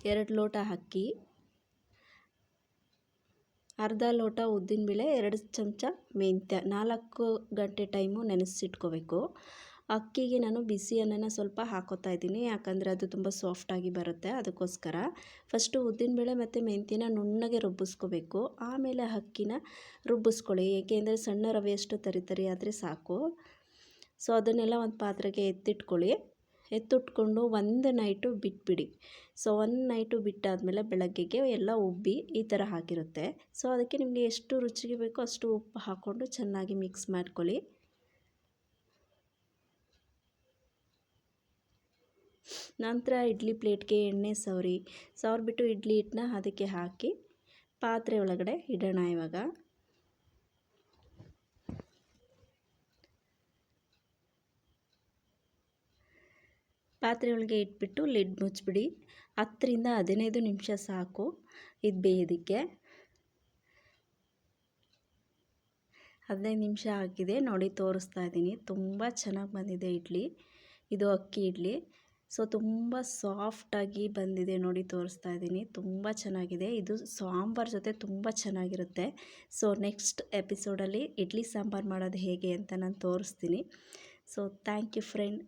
2 ಲೋಟ ಅಕ್ಕಿ, ಅರ್ಧ ಲೋಟ ಉದ್ದಿನಬೇಳೆ, 2 ಚಮಚ ಮೆಂತ್ಯ, 4 ಗಂಟೆ ಟೈಮು ನೆನೆಸಿಟ್ಕೋಬೇಕು. ಅಕ್ಕಿಗೆ ನಾನು ಬಿಸಿ ಅನ್ನನ ಸ್ವಲ್ಪ ಹಾಕೋತಾ ಇದ್ದೀನಿ, ಯಾಕಂದರೆ ಅದು ತುಂಬ ಸಾಫ್ಟಾಗಿ ಬರುತ್ತೆ, ಅದಕ್ಕೋಸ್ಕರ. ಫಸ್ಟು ಉದ್ದಿನಬೇಳೆ ಮತ್ತು ಮೆಂತ್ಯನ ನುಣ್ಣಗೆ ರುಬ್ಬಿಸ್ಕೋಬೇಕು, ಆಮೇಲೆ ಅಕ್ಕಿನ ರುಬ್ಬಿಸ್ಕೊಳ್ಳಿ. ಏಕೆಂದರೆ ಸಣ್ಣ ರವೆಯಷ್ಟು ತರಿ ಆದರೆ ಸಾಕು. ಸೊ ಅದನ್ನೆಲ್ಲ ಒಂದು ಪಾತ್ರೆಗೆ ಎತ್ತಿಟ್ಕೊಂಡು ಒಂದು ನೈಟು ಬಿಟ್ಬಿಡಿ. ಸೊ ಒಂದು ನೈಟು ಬಿಟ್ಟಾದಮೇಲೆ ಬೆಳಗ್ಗೆಗೆ ಎಲ್ಲ ಉಬ್ಬಿ ಈ ಥರ ಆಗಿರುತ್ತೆ. ಸೊ ಅದಕ್ಕೆ ನಿಮಗೆ ಎಷ್ಟು ರುಚಿಗೆ ಬೇಕೋ ಅಷ್ಟು ಉಪ್ಪು ಹಾಕ್ಕೊಂಡು ಚೆನ್ನಾಗಿ ಮಿಕ್ಸ್ ಮಾಡ್ಕೊಳ್ಳಿ. ನಂತರ ಇಡ್ಲಿ ಪ್ಲೇಟ್ಗೆ ಎಣ್ಣೆ ಸವರಿಬಿಟ್ಟು ಇಡ್ಲಿ ಹಿಟ್ಟನ್ನ ಅದಕ್ಕೆ ಹಾಕಿ ಪಾತ್ರೆ ಒಳಗಡೆ ಇಡೋಣ. ಇವಾಗ ಪಾತ್ರೆ ಒಳಗೆ ಇಟ್ಬಿಟ್ಟು ಲಿಡ್ ಮುಚ್ಚಿಬಿಡಿ. 10 ರಿಂದ 15 ನಿಮಿಷ ಸಾಕು ಇದು ಬೇಯೋದಕ್ಕೆ. 15 ನಿಮಿಷ ಆಗಿದೆ ನೋಡಿ, ತೋರಿಸ್ತಾ ಇದ್ದೀನಿ. ತುಂಬ ಚೆನ್ನಾಗಿ ಬಂದಿದೆ ಇಡ್ಲಿ. ಇದು ಅಕ್ಕಿ ಇಡ್ಲಿ. ಸೊ ತುಂಬ ಸಾಫ್ಟಾಗಿ ಬಂದಿದೆ ನೋಡಿ, ತೋರಿಸ್ತಾ ಇದ್ದೀನಿ. ತುಂಬ ಚೆನ್ನಾಗಿದೆ. ಇದು ಸಾಂಬಾರ್ ಜೊತೆ ತುಂಬ ಚೆನ್ನಾಗಿರುತ್ತೆ. ಸೊ ನೆಕ್ಸ್ಟ್ ಎಪಿಸೋಡಲ್ಲಿ ಇಡ್ಲಿ ಸಾಂಬಾರು ಮಾಡೋದು ಹೇಗೆ ಅಂತ ನಾನು ತೋರಿಸ್ತೀನಿ. So thank you friend.